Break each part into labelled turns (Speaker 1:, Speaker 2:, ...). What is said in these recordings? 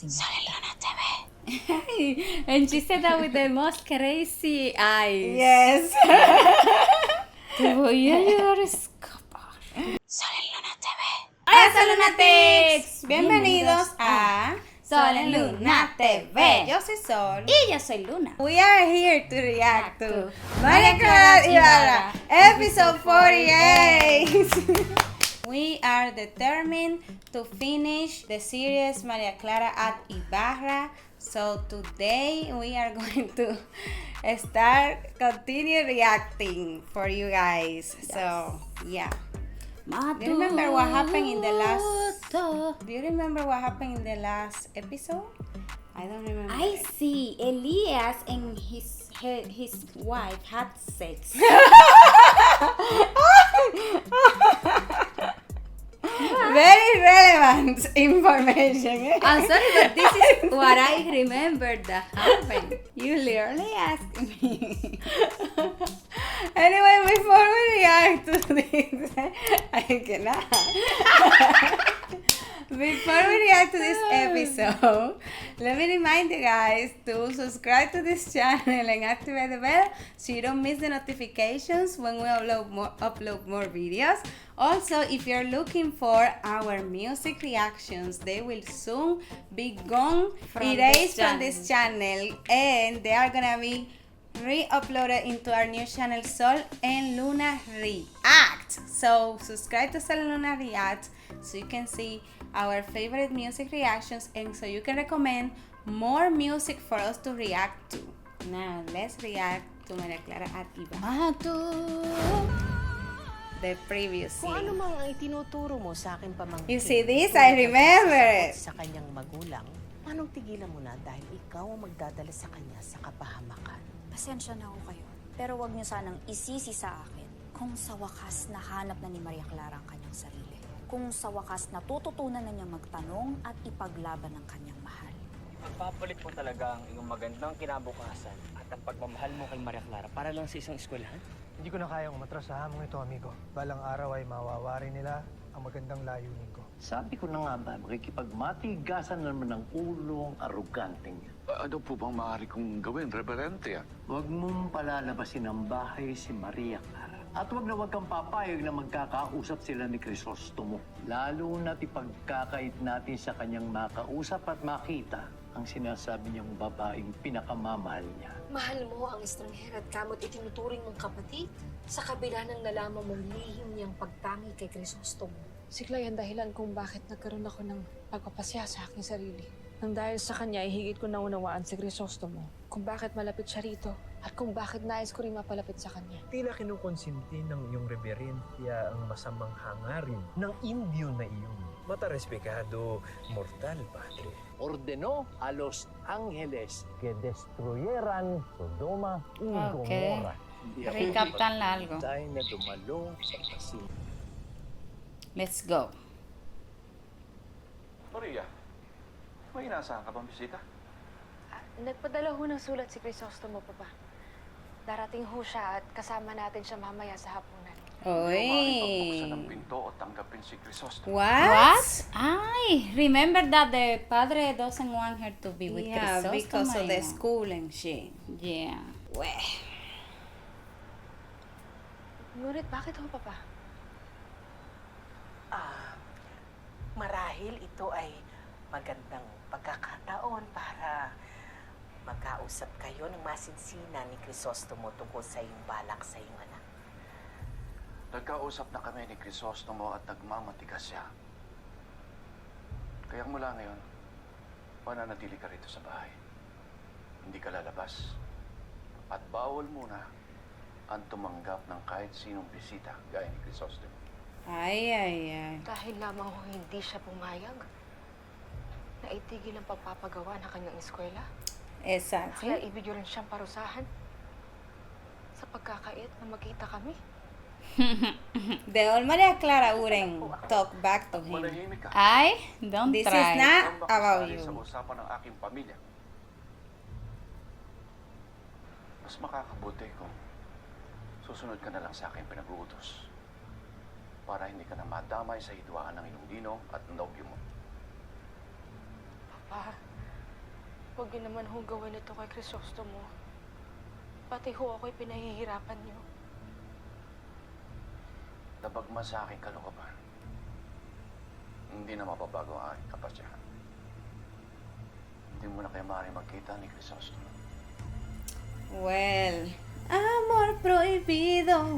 Speaker 1: Soy Luna TV.
Speaker 2: And she said that with the most crazy eyes.
Speaker 1: Yes.
Speaker 2: Te voy a ayudar a escapar.
Speaker 1: Soy Luna TV.
Speaker 2: ¡Hola, Sol Lunatics!
Speaker 1: Bienvenidos a
Speaker 2: Sol en Luna TV.
Speaker 1: Yo soy Sol.
Speaker 2: Y yo soy Luna.
Speaker 1: We are here to react to
Speaker 2: María
Speaker 1: María
Speaker 2: Clara
Speaker 1: Clara Ibarra,
Speaker 2: Ibarra,
Speaker 1: episode 48. We are determined to finish the series María Clara at Ibarra. So today we are going to continue reacting for you guys. So yeah. Do you remember what happened in the last? Do you remember what happened in the last episode? I don't remember.
Speaker 2: I see. Elias and his wife had sex.
Speaker 1: Very relevant information.
Speaker 2: I'm sorry, but this is what I remember that happened. You literally asked me.
Speaker 1: Anyway, before we react to this, I cannot. Before we react to this episode, let me remind you guys to subscribe to this channel and activate the bell so you don't miss the notifications when we upload more videos. Also, if you're looking for our music reactions, they will soon be gone, erased from this channel, and they are gonna be re-uploaded into our new channel Sol and Luna React. So subscribe to Sol and Luna React so you can see our favorite music reactions and so you can recommend more music for us to react to. Now let's react to Maria Clara at Ibarra, the previous
Speaker 3: Kung ano
Speaker 1: scene.
Speaker 3: mang ang itinuturo mo sa akin pamangkin.
Speaker 1: You see this? I remember it.
Speaker 3: Sa kanyang magulang, manong tigilan mo na dahil ikaw ang magdadala sa kanya sa kapahamakan.
Speaker 4: Pasensya na ako kayo. Pero wag niyo sanang isisi sa akin kung sa wakas nahanap na ni Maria Clara ang kanyang sarili. Kung sa wakas natututunan na niya magtanong at ipaglaban ng kanyang mahal.
Speaker 5: Papalit mo talaga ang iyong magandang kinabukasan at ang pagmamahal mo kay Maria Clara para lang sa isang eskwelahan?
Speaker 6: Hindi ko na kayang umatras sa hamon ito, amigo. Balang araw ay mawawari nila ang magandang layunin ko.
Speaker 7: Sabi ko na nga ba, makikipagmatigasan naman ng ulong aruganteng yan.
Speaker 8: Ano po bang maaari kong gawin, Reverente?
Speaker 7: Huwag mong palalabasin ang bahay si Maria Clara. At huwag kang papayag na magkakausap sila ni Crisostomo. Lalo na't ipagkakait natin sa kanyang makausap at makita ang sinasabi niyang babaeng pinakamamahal niya.
Speaker 9: Mahal mo ang estranghero at kamot itinuturing mong kapatid sa kabila ng nalaman mong lihim niyang pagtangi kay Crisostomo.
Speaker 10: Sigla yan dahilan kung bakit nagkaroon ako ng pagpapasya sa aking sarili. Nang dahil sa kanya, higit ko naunawaan si Crisostomo kung bakit malapit siya rito at kung bakit nais ko rin mapalapit sa kanya.
Speaker 6: Tila kinukonsinti ng iyong reverensya ang masamang hangarin ng Indio na iyong matarespekado mortal, Padre.
Speaker 7: Ordenó a los ángeles que destruyeran Sodoma y
Speaker 2: Okay.
Speaker 7: Gomorra. Hindi ako
Speaker 2: Recap tan largo.
Speaker 7: tayo na dumalo sa pasin.
Speaker 2: Let's go.
Speaker 8: Maria, may inaasahan ka bang bisita?
Speaker 10: Nagpadala ho ng sulat si Crisostomo, Papa. Darating ho siya at kasama natin siya mamaya sa hapunan.
Speaker 8: Buksan ang
Speaker 1: Oy.
Speaker 8: pinto o tanggapin si Crisostomo.
Speaker 1: What?
Speaker 2: Ay, remember that the padre doesn't want her to be with
Speaker 1: Yeah,
Speaker 2: Crisostomo
Speaker 1: because of the
Speaker 2: anymore.
Speaker 1: school and shit.
Speaker 2: Yeah.
Speaker 1: Weh.
Speaker 10: Ngunit bakit ho, Papa?
Speaker 3: Marahil ito ay magandang pagkakataon para magkausap kayo ng masinsinan ni Crisostomo tungkol sa iyong balak sa iyong anak.
Speaker 8: Nagkausap na kami ni Crisostomo at nagmamatigas siya. Kaya mula ngayon, mananatili ka rito sa bahay. Hindi ka lalabas. At bawal muna ang tumanggap ng kahit sinong bisita gaya ni Crisostomo.
Speaker 1: Ay, ay, ay.
Speaker 10: Dahil lamang ho hindi siya pumayag na itigil ang pagpapagawa ng kanyang eskwela. Kaya
Speaker 1: Exactly.
Speaker 10: ibig rin siyang parusahan sa pagkakait na magkita kami.
Speaker 1: The old Maria Clara wouldn't talk back to him.
Speaker 8: Manahimik ka.
Speaker 2: Ay, don't
Speaker 1: This
Speaker 2: try.
Speaker 1: is not
Speaker 8: Huwag
Speaker 1: about
Speaker 8: makasali sa
Speaker 1: you.
Speaker 8: usapan ng aking pamilya. Mas makakabuti kung susunod ka na lang sa aking pinag-uutos para hindi ka na madamay sa hidwaan ng iyong ninong at nobyo mo.
Speaker 10: Papa, Huwag niyo naman ho gawin ito kay Crisostomo. Pati ho ako'y pinahihirapan niyo.
Speaker 8: Dabagma sa aking kalooban. Hindi na mapabago ang aking kapasyahan. Hindi mo na kayo maaaring magkita ni Crisostomo.
Speaker 1: Well, amor prohibido.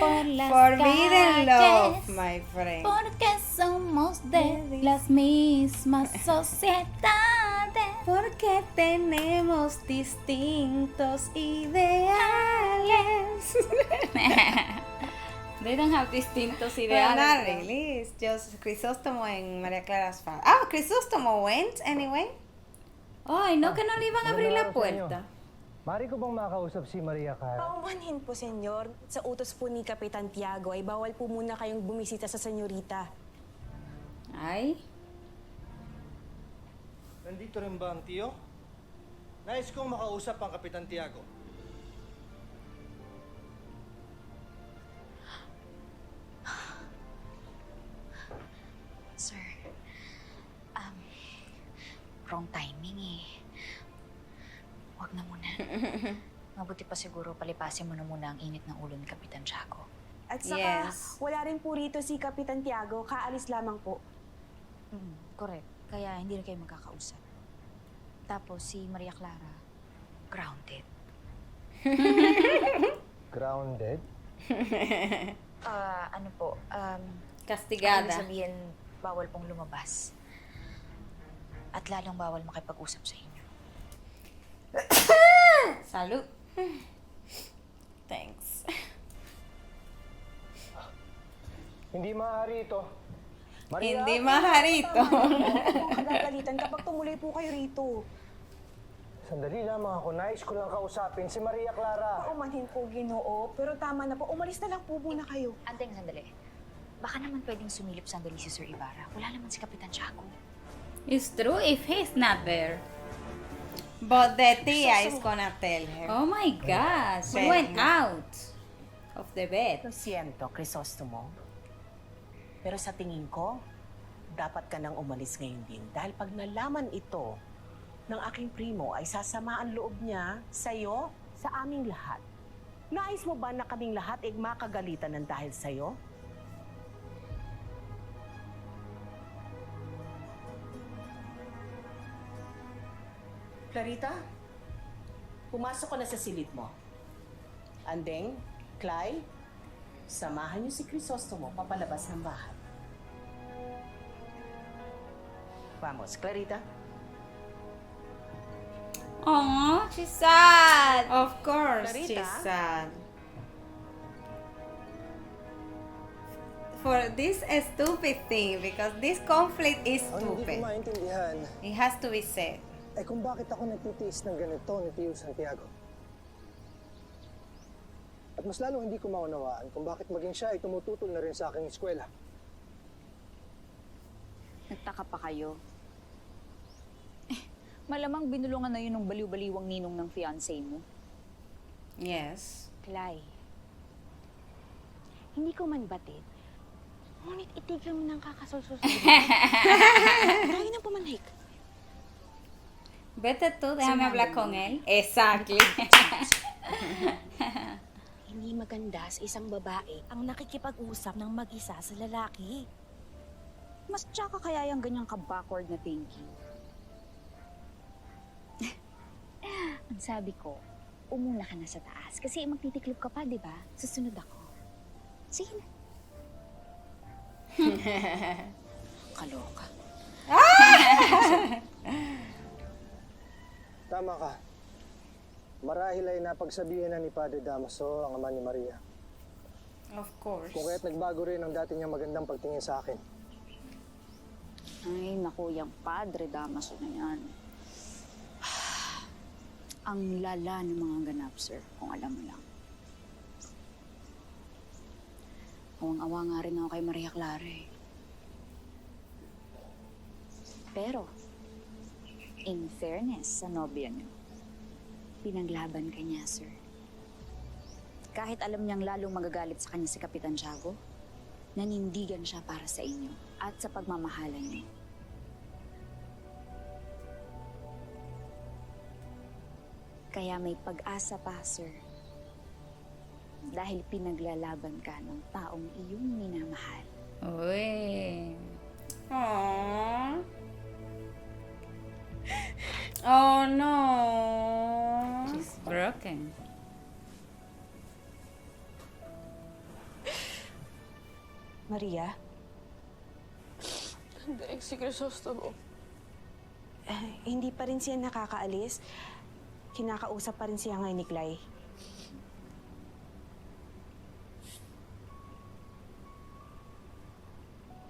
Speaker 4: Por las
Speaker 1: Forbidden love,
Speaker 4: calles,
Speaker 1: my friend.
Speaker 4: Porque somos de las mismas sociedades.
Speaker 1: Porque tenemos distintos ideales.
Speaker 2: They don't have distintos
Speaker 1: Well,
Speaker 2: ideales.
Speaker 1: not really. It's just Crisóstomo and María Clara's father. Ah, Crisóstomo went anyway.
Speaker 2: Ay, no, que no le iban a abrir la puerta.
Speaker 11: Mari ko bang makausap si Maria Clara?
Speaker 12: Paumanhin po, senyor. Sa utos po ni Kapitan Tiago ay bawal po muna kayong bumisita sa senyorita.
Speaker 2: Ay.
Speaker 11: Nandito rin ba ang tiyo? Nais kong makausap ang Kapitan Tiago.
Speaker 4: Sir, wrong timing eh. Huwag na muna. Mabuti pa siguro palipasin mo na muna ang init ng ulo ni Kapitan Tiago.
Speaker 12: At saka,
Speaker 1: Yes.
Speaker 12: wala rin po rito si Kapitan Tiago. Kaalis lamang po.
Speaker 4: Correct. Kaya hindi na kayo magkakausap. Tapos si Maria Clara, grounded.
Speaker 11: Grounded?
Speaker 4: Ano po,
Speaker 2: Castigada.
Speaker 4: ibig sabihin, bawal pong lumabas. At lalong bawal makipag-usap sa inyo.
Speaker 1: Salud. Thanks.
Speaker 11: Hindi maaari ito. Maria?
Speaker 1: Hindi maharito.
Speaker 12: Magagalitan kapag tumuloy po kayo rito.
Speaker 11: Sandali lamang ako. Nais ko lang kausapin si Maria Clara.
Speaker 12: Paumanhin po, Ginoo. Pero tama na po. Umalis na lang po muna kayo.
Speaker 4: Anteng, sandali. Baka naman pwedeng sumilip sandali si Sir Ibarra. Wala naman si Kapitan Tiago.
Speaker 2: It's true if he's not there.
Speaker 1: But the tia is gonna tell her.
Speaker 2: Oh my gosh. She
Speaker 1: Well,
Speaker 2: went out of the bed.
Speaker 3: Lo siento, Crisostomo. Pero sa tingin ko, dapat ka nang umalis ngayon din. Dahil pag nalaman ito ng aking primo ay sasama ang loob niya sa'yo, sa aming lahat. Nais mo ba na kaming lahat ay makagalitan ng dahil sa'yo? Clarita, pumasok ka na sa silid mo. Andeng, Clay, samahan niyo si Crisostomo papalabas ng bahay. Vamos, Clarita.
Speaker 2: Aw, she's sad.
Speaker 1: Of course,
Speaker 3: Clarita?
Speaker 1: she's sad. For this stupid thing, because this conflict is
Speaker 11: Ang hindi ko
Speaker 1: stupid.
Speaker 11: maintindihan
Speaker 1: It has to be said.
Speaker 11: ay kung bakit ako nagtitiis ng ganito ni Tio Santiago. At mas lalo hindi ko maunawaan kung bakit maging siya ay tumututol na rin sa aking eskwela.
Speaker 4: Nagtaka pa kayo? Malamang binulungan na yun ng baliw-baliwang ninong ng fiancé mo.
Speaker 1: Yes.
Speaker 12: Clay, hindi ko man batid. Ngunit itigil mo ng kakasulsusun. Tayo nang pumanhik.
Speaker 2: Vete tú, déjame hablar con él. Exactly.
Speaker 12: Hindi maganda sa isang babae ang nakikipag-usap ng mag-isa sa lalaki.
Speaker 4: Mas tsaka kaya yung ganyang ka-backward na thinking. Ang sabi ko, umuna ka na sa taas kasi magtitiklop ka pa, di ba? Susunod ako. Sige na. Kaloka.
Speaker 11: Tama ka. Marahil ay napagsabihan na ni Padre Damaso, ang ama ni Maria.
Speaker 1: Of course.
Speaker 11: Kung kaya't nagbago rin ang dati niyang magandang pagtingin sa akin.
Speaker 4: Ay, naku, yung Padre Damaso na yan. Ang lala ng mga ganap, sir, kung alam mo lang. Awang-awa nga rin ako kay Maria Clara eh. Pero, in fairness sa nobya niyo, pinaglaban ka niya, sir. Kahit alam niyang lalong magagalit sa kanya si Kapitan Tiago, nanindigan siya para sa inyo at sa pagmamahalan niyo. Kaya may pag-asa pa, sir. Dahil pinaglalaban ka ng taong iyong minamahal.
Speaker 2: Uy.
Speaker 1: Aww. Oh no.
Speaker 2: She's broken.
Speaker 12: Maria,
Speaker 10: Hindi, si Crisostomo.
Speaker 12: hindi pa rin siya nakakaalis. Kinakausap pa rin siya ngayon ni Clay.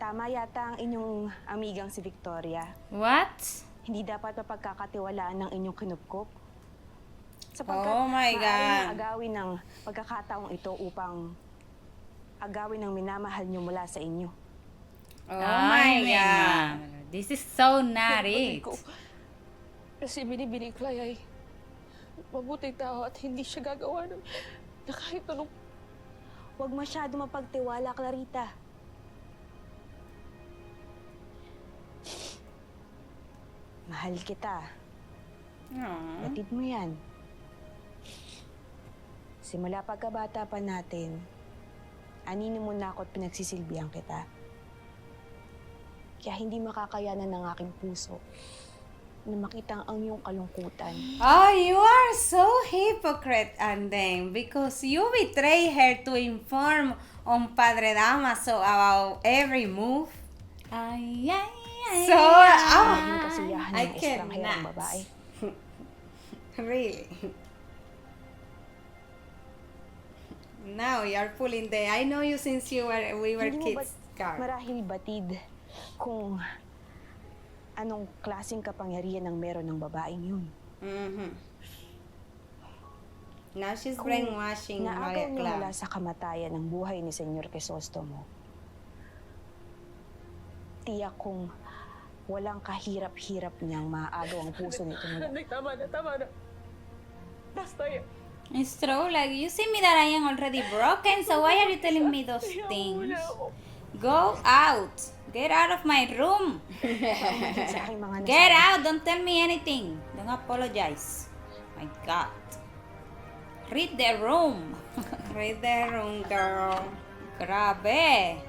Speaker 12: Tama yata ang inyong amigang si Victoria.
Speaker 2: What?
Speaker 12: Hindi dapat mapagkakatiwalaan ng inyong kinupkop. Sapagkat
Speaker 1: Oh my God.
Speaker 12: maaaring agawin ng pagkakataong ito upang agawin ng minamahal niyo mula sa inyo.
Speaker 1: Oh my God.
Speaker 2: This is so not
Speaker 10: Kapatid
Speaker 2: it.
Speaker 10: ko. Kasi binibini Clay ay mabuting tao at hindi siya gagawa ng na kahit anong...
Speaker 12: Huwag masyado mapagtiwala, Clarita. Mahal kita.
Speaker 1: Aww.
Speaker 12: Batid mo yan. Simula pagkabata pa natin, anino mo na ako at pinagsisilbihan kita. Kaya hindi makakayanan ng aking puso na makita ang iyong kalungkutan.
Speaker 1: Oh, you are so hypocrite, Andeng, because you betray her to inform on Padre Damaso about every move.
Speaker 2: Ay, ay, ay,
Speaker 1: So,
Speaker 12: Naging kasiyahan
Speaker 1: I
Speaker 12: ng estrangherang
Speaker 1: cannot.
Speaker 12: babae.
Speaker 1: Really? Now you are pulling the. I know you since we were
Speaker 12: Hindi mo
Speaker 1: kids. Car.
Speaker 12: marahil batid kung anong klaseng kapangyarihan ang meron ng babaeng yun.
Speaker 1: Mm-hmm. Now she's
Speaker 12: Kung
Speaker 1: brainwashing
Speaker 12: naagaw
Speaker 1: Maria
Speaker 12: niya
Speaker 1: Clara.
Speaker 12: mula sa kamatayan ng buhay ni Senyor Crisostomo, tiyak kung walang kahirap-hirap niyang maagaw ang puso nito mula.
Speaker 10: Tama na. Basta yan.
Speaker 2: It's true, like, you see me that I am already broken, so why are you telling me those things? Go out! Get out of my room!
Speaker 12: Sa aking mga
Speaker 2: Get
Speaker 12: nasabi.
Speaker 2: out! Don't tell me anything. Don't apologize. My God. Read the room.
Speaker 1: Read the room, girl.
Speaker 2: Grabe.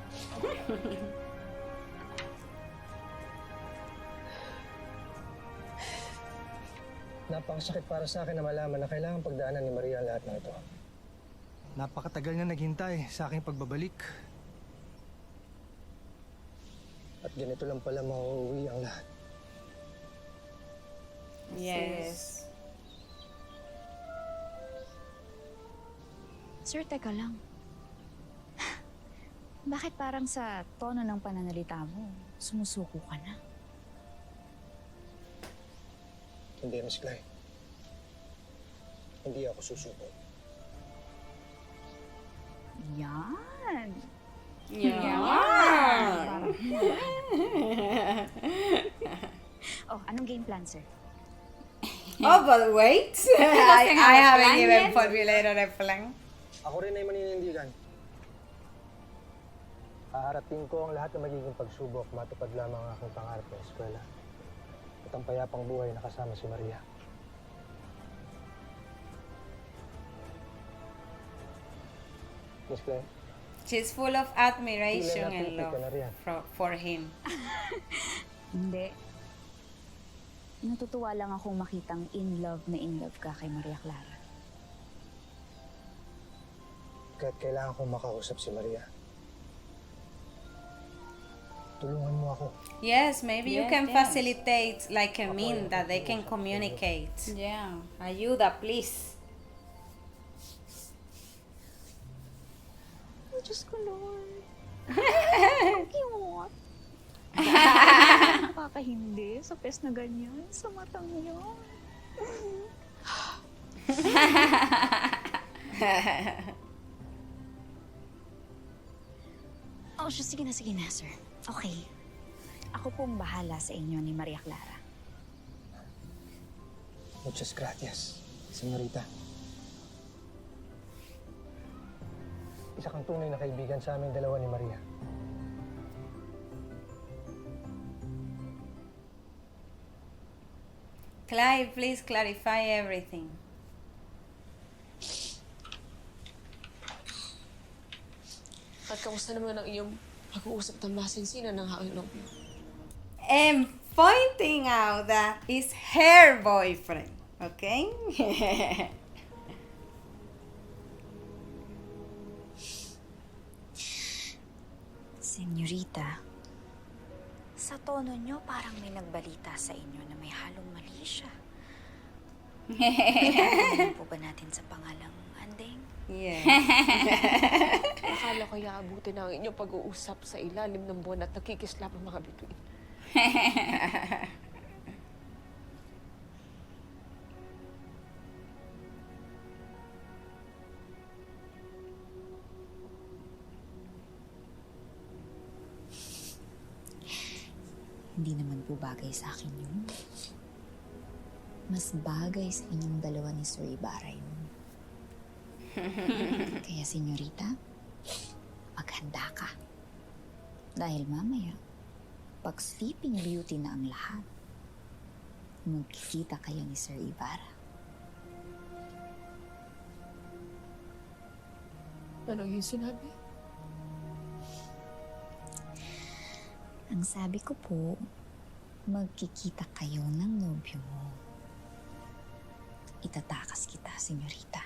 Speaker 11: Napakasakit para sa akin na malaman na kailangan pagdaanan ni Maria ang lahat ng ito. Napakatagal niya naghintay sa aking pagbabalik. At ganito lang pala mauuwi ang lahat.
Speaker 1: Yes.
Speaker 4: Sir, teka lang. Bakit parang sa tono ng pananalita mo, sumusuko ka na?
Speaker 11: Hindi, Miss Clay. Hindi ako susuko.
Speaker 4: Yan!
Speaker 1: Yeah.
Speaker 4: Oh, anong game plan, sir?
Speaker 1: Oh, but wait. I haven't even formulated a plan.
Speaker 11: Ako rin ay maninindigan. Haharapin ko ang lahat ng magiging pagsubok, matupad lamang ang aking pangarap ng eskwela. At ang payapang buhay na kasama si Maria. Miss Clay,
Speaker 1: She's full of admiration
Speaker 11: Tila
Speaker 1: and
Speaker 11: napipi ka na
Speaker 1: love
Speaker 11: riyan.
Speaker 1: for him.
Speaker 4: Hindi. Natutuwa lang akong makitang in love ka kay Maria Clara.
Speaker 11: kahit kailangan kong makausap si Maria. Tulungan mo ako.
Speaker 1: Yes, maybe you
Speaker 2: Yes,
Speaker 1: can
Speaker 2: yes.
Speaker 1: facilitate like a mean that they can communicate.
Speaker 2: Yeah. Ayuda, please.
Speaker 12: Oh, Diyos ko, Lord. Ang cute. Nakakahindi sa pes na ganyan, sa matang niyo.
Speaker 4: Oh, sige na, sir. Okay. Ako pong bahala sa inyo ni Maria Clara.
Speaker 11: Muchas gracias, señorita. Isa kang tunay na kaibigan sa aming dalawa ni Maria.
Speaker 1: Clive, please clarify everything.
Speaker 10: kamusta naman ang iyong pag-uusap ng masinsinan ng aking nobyo?
Speaker 1: And pointing out that it's her boyfriend, okay?
Speaker 4: Senyorita, sa tono nyo parang may nagbalita sa inyo na may halong mali siya. Ano po ba natin sa pangalang Andeng?
Speaker 1: Yes.
Speaker 10: Akala ko iaabutin ang inyong pag-uusap sa ilalim ng buwan at nakikislap ang mga bituin.
Speaker 4: Hindi naman po bagay sa akin yun. Mas bagay sa inyong dalawa ni Sir Ibarra yun. Kaya, senyorita, maghanda ka. Dahil mamaya, pag Sleeping Beauty na ang lahat, magkikita kayo ni Sir Ibarra.
Speaker 10: Ano yung sinabi?
Speaker 4: Ang sabi ko po, magkikita kayo ng nobyo mo. Itatakas kita, senyorita.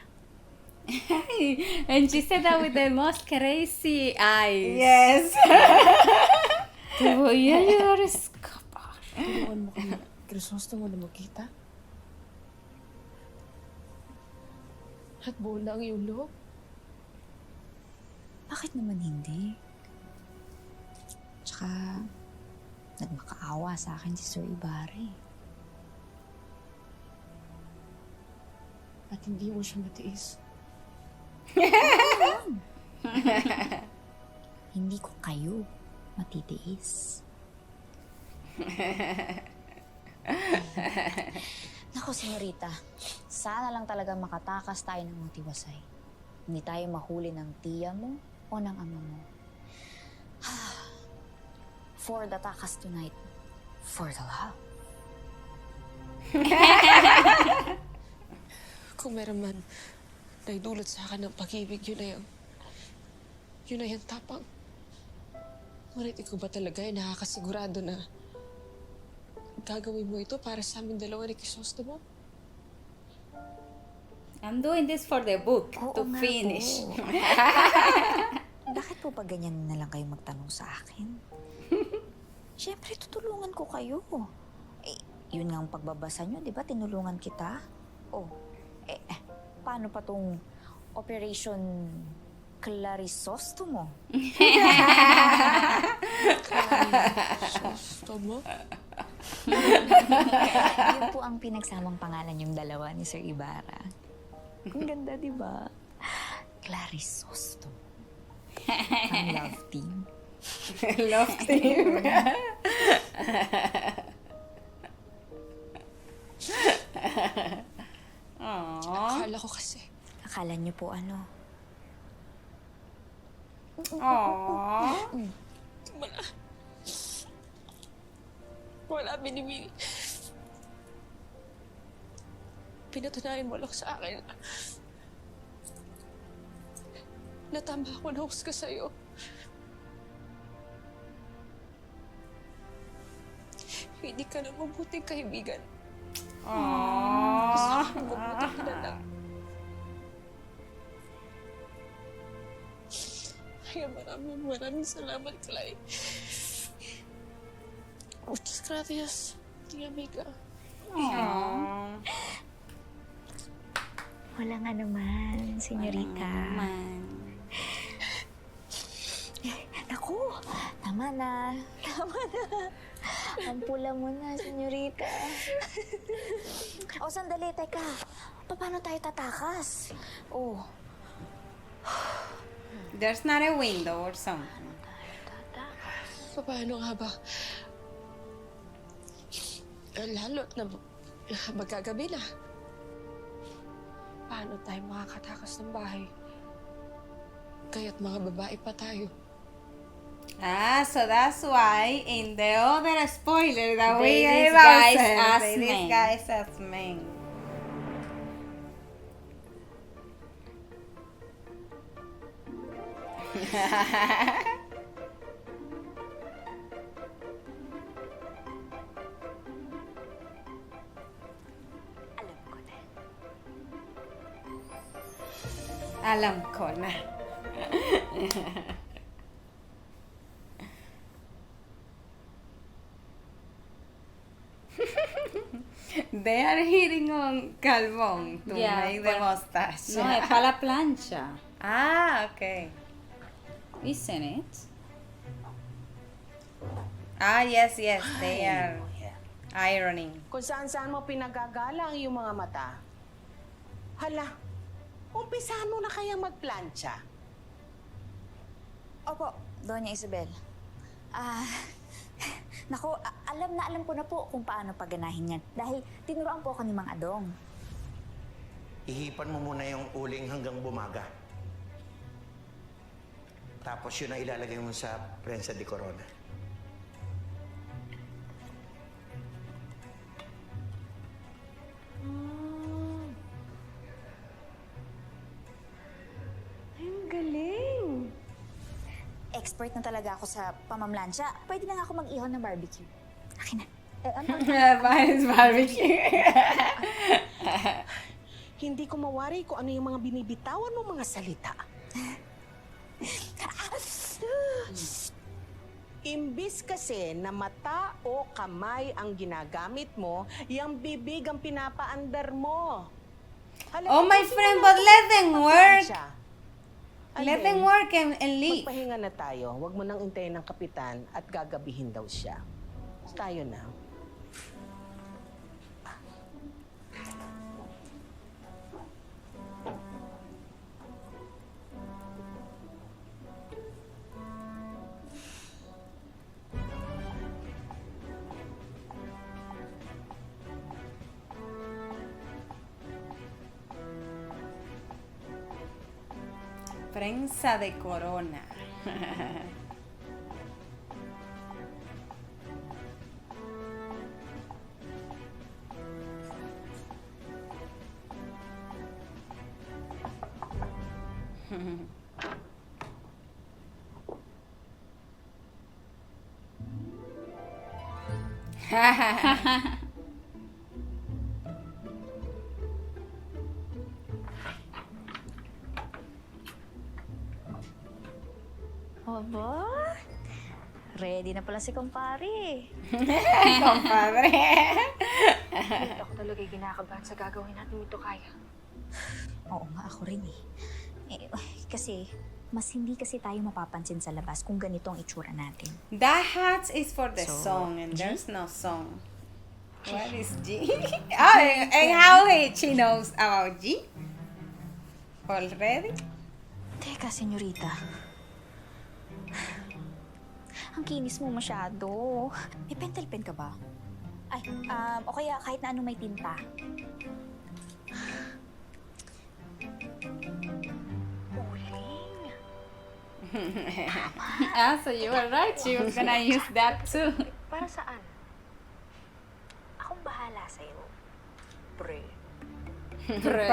Speaker 2: And she said that with the most crazy eyes.
Speaker 1: Yes.
Speaker 2: Te voy a ayudar a escapar.
Speaker 10: Tulungan mo kami. Crisostomo na magkita? At buo na ang iyong loob?
Speaker 4: Bakit naman hindi? Tsaka, nagmakaawa sa akin si Sir Ibarra.
Speaker 10: At hindi mo siya matiis.
Speaker 4: Hindi ko kayo matitiis. Naku, senyorita, sana lang talaga makatakas tayo ng matiwasay. Hindi tayo mahuli ng tiya mo o ng ama mo. For the takas tonight, for the love.
Speaker 10: Kung meron man naidulot sa akin ng pag-ibig, yun na yung tapang. Ngunit ikaw ba talaga ay nakakasigurado na gagawin mo ito para sa aming dalawa ni Crisostomo?
Speaker 2: I'm doing this for the book
Speaker 4: Oo
Speaker 2: to
Speaker 4: nga
Speaker 2: finish.
Speaker 4: po. Bakit po ba ganyan na lang kayo magtanong sa akin? Siyempre, tutulungan ko kayo. Eh, yun nga ang pagbabasa nyo, di ba? Tinulungan kita. Oh, paano pa tong Operation Clarisostomo?
Speaker 10: Crisostomo?
Speaker 4: Yun po ang pinagsamang pangalan yung dalawa ni Sir Ibarra. Ang ganda, di ba? Clarisostomo. Ang love team.
Speaker 1: Love team. Aww.
Speaker 10: Akala ko kasi.
Speaker 4: Akala niyo po ano?
Speaker 1: Aww.
Speaker 10: Wala binibili. Pinatunayan mo lang sa akin na tama ako na husga sa'yo. Hindi ka na mabuting kaibigan. Gusto ko na mabuting kilala. Kaya maraming salamat, Clay. Muchas gracias, tía amiga.
Speaker 1: Aww.
Speaker 4: Wala nga naman, senyorita. Naku, tama na. Tama na. Ang pula mo na, senyorita. O, sandali, teka. Paano tayo tatakas? Oh.
Speaker 1: There's not a window or something.
Speaker 10: Paano nga ba? Lalo't na magagabi na. Paano tayo makakatakas ng bahay? Kaya't mga babae pa tayo.
Speaker 1: Ah, so that's why in the other spoiler that we
Speaker 2: They
Speaker 1: gave
Speaker 2: disguise
Speaker 1: ourselves,
Speaker 2: as
Speaker 1: they
Speaker 2: men.
Speaker 1: disguise as men. Alam ko na. They are hitting on Calvon to make the mustache.
Speaker 2: No, es para la plancha.
Speaker 1: Ah, okay.
Speaker 2: Isn't it?
Speaker 1: Ah, yes, they are ironing.
Speaker 3: Kung saan-saan mo pinagagala ang iyong mga mata. Hala, umpisahan mo na kayang magplancha.
Speaker 4: Opo, Doña Isabel. Naku, alam ko na po kung paano pagganahin yan. Dahil tinuruan po ako ni Mang Adong.
Speaker 13: Ihipan mo muna yung uling hanggang bumaga. Tapos yun ang ilalagay mo sa prensa de corona.
Speaker 3: Ang galing!
Speaker 4: Expert na talaga ako sa pamamlansya. Pwede na nga ako mag-ihon ng barbecue. Akin na.
Speaker 1: Mine's barbecue.
Speaker 3: Hindi ko mawari kung ano yung mga binibitawan mo mga salita. Imbis kasi na mata o kamay ang ginagamit mo, yung bibig ang pinapaandar mo.
Speaker 1: Oh, my friend, but let them work. Let them work and leave.
Speaker 3: Magpahinga na tayo. Huwag mo nang intayin ng kapitan at gagabihin daw siya. Tayo na.
Speaker 1: Prensa de corona.
Speaker 4: Aba, ready na pala si kumpare.
Speaker 1: Compadre.
Speaker 10: Hindi ako talaga kinakabahan sa gagawin natin ito, Kaya.
Speaker 4: Oo nga, ako rin eh. Kasi, mas hindi kasi tayo mapapansin sa labas kung ganito ang itsura natin.
Speaker 1: That hat is for the
Speaker 4: So,
Speaker 1: song, and
Speaker 4: G?
Speaker 1: there's no song. What is G? Oh, and how she knows about G? Already?
Speaker 4: Teka, senyorita. Ang kinis mo masyado. May pentel pen ka ba? Ay, o kaya kahit na anong may tinta.
Speaker 2: So you were right. She was gonna use that too.
Speaker 10: Para saan? Akong bahala sa'yo. Pre.
Speaker 1: Pre.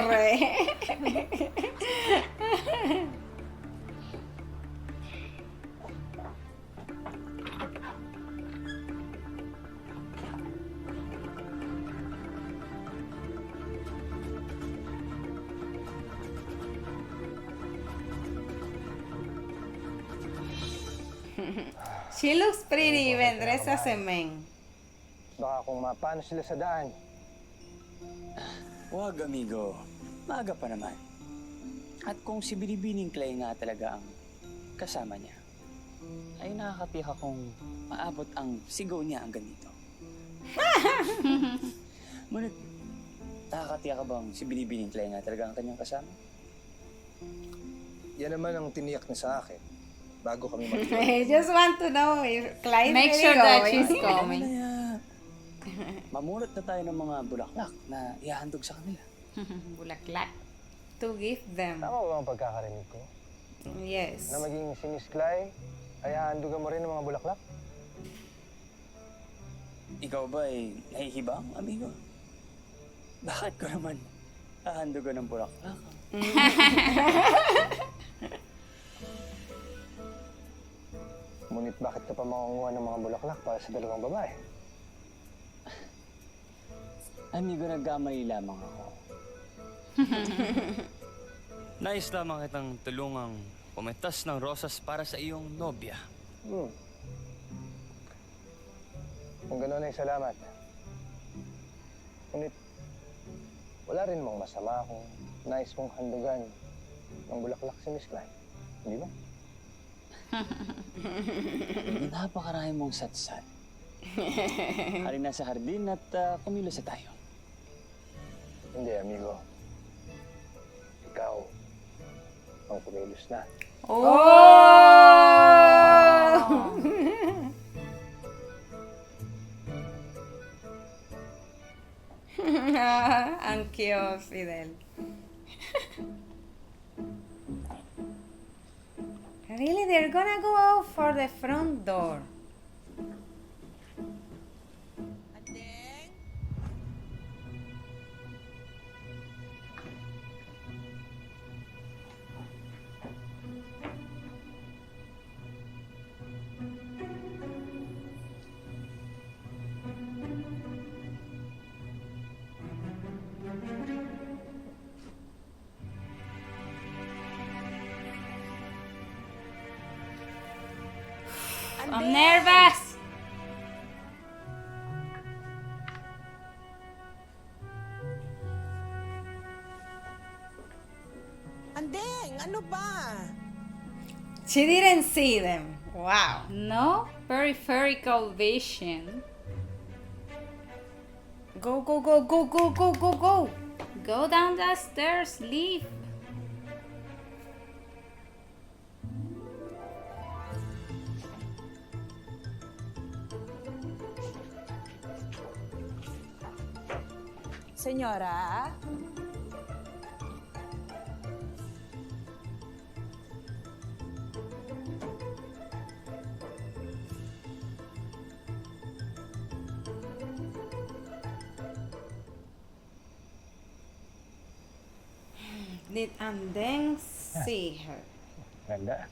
Speaker 1: She looks pretty even dressed as a man.
Speaker 11: Baka kung mapano sila sa daan.
Speaker 5: Wag, amigo. Maaga pa naman. At kung si Binibining Clay nga talaga ang kasama niya, ay nakakatiyak akong maabot ang sigaw niya ang ganito. Ngunit, nakakatiyak ka bang si Binibining Clay nga talaga ang kanyang kasama?
Speaker 11: Yan naman ang tiniyak niya sa akin. Bago kami
Speaker 1: I just want to know if Clyde
Speaker 2: Make
Speaker 1: really
Speaker 2: sure that
Speaker 1: going.
Speaker 2: she's coming.
Speaker 5: Mamulot na tayo ng mga bulaklak na ihahandog sa kanila.
Speaker 2: Bulaklak.
Speaker 1: To give them.
Speaker 11: Tama ba ang pagkakarinig ko?
Speaker 1: Yes.
Speaker 11: Na maging si Miss Clay ay hahandugan mo rin ng mga bulaklak?
Speaker 5: Ikaw ba ay nahihibang, amigo? Bakit ko naman hahandugan ng bulaklak?
Speaker 11: Ngunit bakit ka pa makunguha ng mga bulaklak para sa dalawang babae?
Speaker 5: Amigo, nagkamali lamang ako. Nais lamang kitang tulungang pumitas ng rosas para sa iyong nobya.
Speaker 11: Kung gano'n ay salamat. Ngunit, wala rin mong masama kung nais mong handugan ng bulaklak si Miss Klein. Hindi ba?
Speaker 5: Napakarami mong satsat. Halina sa hardin at kumilos na tayo.
Speaker 11: Hindi, amigo. Ikaw ang kumilos na.
Speaker 1: Ang cute, Fidel. Really, they're gonna go out for the front door.
Speaker 2: I'm nervous.
Speaker 3: Andeng, ano ba?
Speaker 1: She didn't see them. Wow.
Speaker 2: No peripheral vision.
Speaker 1: Go, go, go, go, go, go, go, go.
Speaker 2: Go down the stairs, leave.
Speaker 3: Senyora?
Speaker 1: Did Andeng see her?
Speaker 11: Ganda.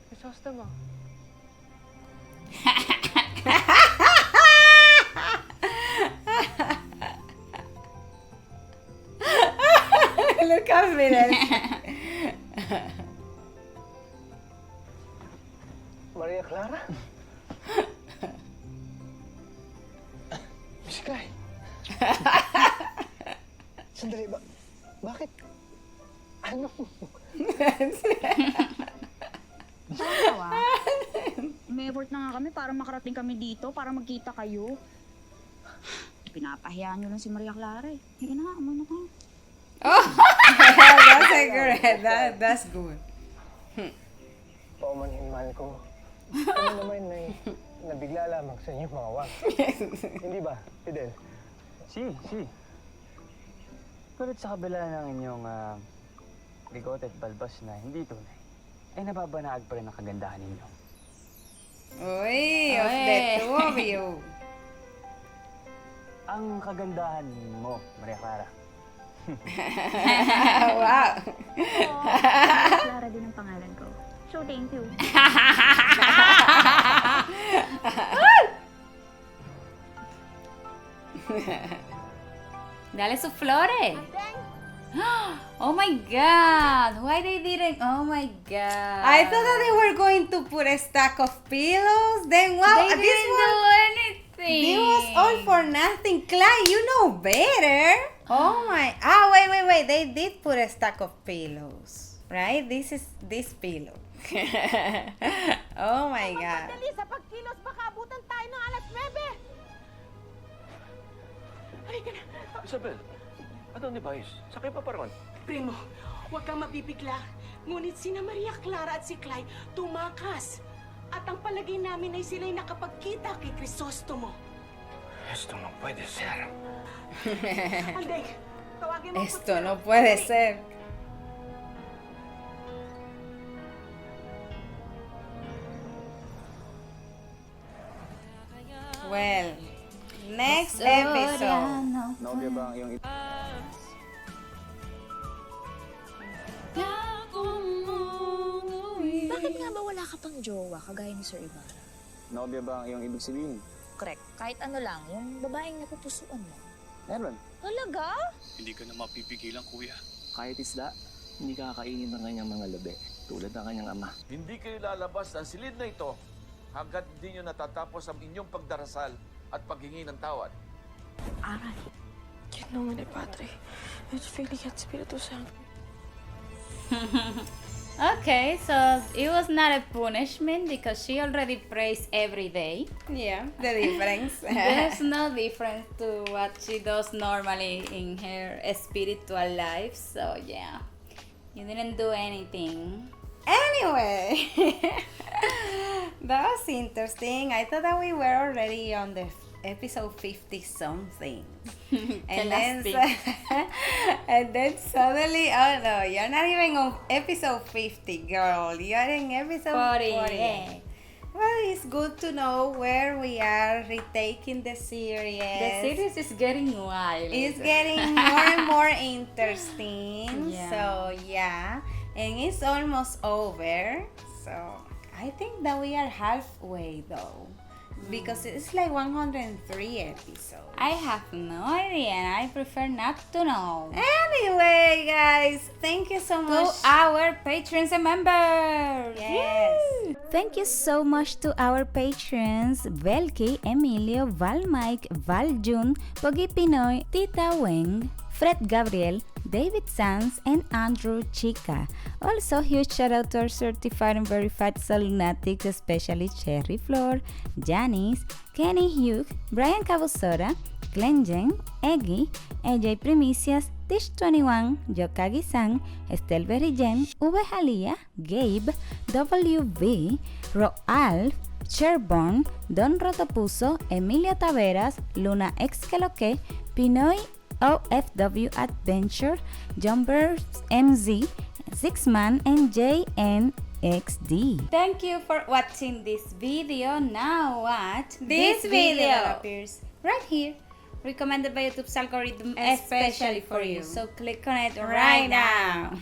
Speaker 10: Crisostomo.
Speaker 1: Look at Fidel.
Speaker 11: Maria Clara? Miss Klein? Sandali ba? Bakit? Ano?
Speaker 12: Tawa. May effort na nga kami para makarating kami dito, para magkita kayo. Pinapahiya nyo lang si Maria Clara eh. Sige na nga, amoy na tayo.
Speaker 1: Oh, that's a great. That's good.
Speaker 11: Paumanhin mahal ko. Kami naman ay nabigla lamang sa inyong mga wang. Hindi ba, Fidel?
Speaker 5: Si. Kulit sa kabila ng inyong bigote at balbas na hindi tunay, ay nababanaag pa rin ang kagandahan ninyo.
Speaker 1: Uy, of the two of you.
Speaker 5: Ang kagandahan mo, Maria Clara.
Speaker 1: Wow.
Speaker 12: Clara din ang pangalan ko. So, thank you.
Speaker 2: Dale sus flores. Oh my god. Why they didn't? Oh my god.
Speaker 1: I thought that they were going to put a stack of pillows. Then wow,
Speaker 2: They didn't do anything.
Speaker 1: This was all for nothing. Clyde, you know better. Oh my. Wait. They did put a stack of pillows. Right? This is this pillow. Oh my god.
Speaker 3: Madali sa pagkilos, baka abutan tayo ng alas 9. Halika na.
Speaker 8: Isabel, adonde vais? Sakay pa paraman.
Speaker 3: Primo, huwag kang mapipigla. Ngunit sina Maria Clara at si Clyde tumakas. At ang palagay namin ay sila'y nakapagkita kay Crisostomo.
Speaker 8: Esto no puede ser.
Speaker 3: Andeng, tawagin mo
Speaker 1: Esto no puede ser. Well, next episode.
Speaker 5: Nobya ba ang iyong
Speaker 4: ka pang jowa, kagaya ni Sir Ibarra.
Speaker 5: Nobya ba ang iyong ibig sabihin?
Speaker 4: Correct. Kahit ano lang, yung babaeng napupusuan mo.
Speaker 5: Meron.
Speaker 4: Talaga?
Speaker 8: Hindi ka na mapipigilan, kuya.
Speaker 5: Kahit isda, hindi kakainin ng kanyang mga labi. Tulad ng kanyang ama.
Speaker 14: Hindi kayo lalabas ng silid na ito hanggat hindi nyo natatapos ang inyong pagdarasal at paghingi ng tawad.
Speaker 10: Aray. Yun naman eh, Padre. It's feeling at Espiritu Santo.
Speaker 2: Okay, so it was not a punishment because she already prays every day.
Speaker 1: Yeah, the difference.
Speaker 2: There's no difference to what she does normally in her spiritual life. So yeah, you didn't do anything.
Speaker 1: Anyway, that was interesting. I thought that we were already on the episode 50 something. And then, and then suddenly, oh no, you're not even on episode 50, girl. You're in episode 40. Well, it's good to know where we are retaking the series.
Speaker 2: The series is getting wild.
Speaker 1: It's getting more and more interesting.
Speaker 2: Yeah.
Speaker 1: So yeah, and it's almost over. So I think that we are halfway though, because it's like 103 episodes.
Speaker 2: I have no idea and I prefer not to know.
Speaker 1: Anyway, guys, thank you so much
Speaker 2: To our patrons and members!
Speaker 1: Yes.
Speaker 2: Woo! Thank you so much to our patrons Velky, Emilio, Val Mike, Val Jun, Pogi Pinoy, Tita Weng, Fred Gabriel, David Sanz, and Andrew Chica. Also, huge shout out to our certified and verified Salunatics, especially Cherry Flor, Janice, Kenny Hugh, Brian Cabosora, Glenn Jen, Eggy, AJ Primicias, Tish21, Yokagi-san, Estel Berrijen, V Jalía, Gabe, WV, Roalf, Sherborne, Don Rotopuso, Emilia Taveras, Luna Exkeloque, Pinoy OFW Adventure, Jumpers MZ, Sixman, and JNXD. Thank you for watching this video. Now watch
Speaker 1: This video that
Speaker 2: appears right here, recommended by YouTube's algorithm especially for you. So click on it right now.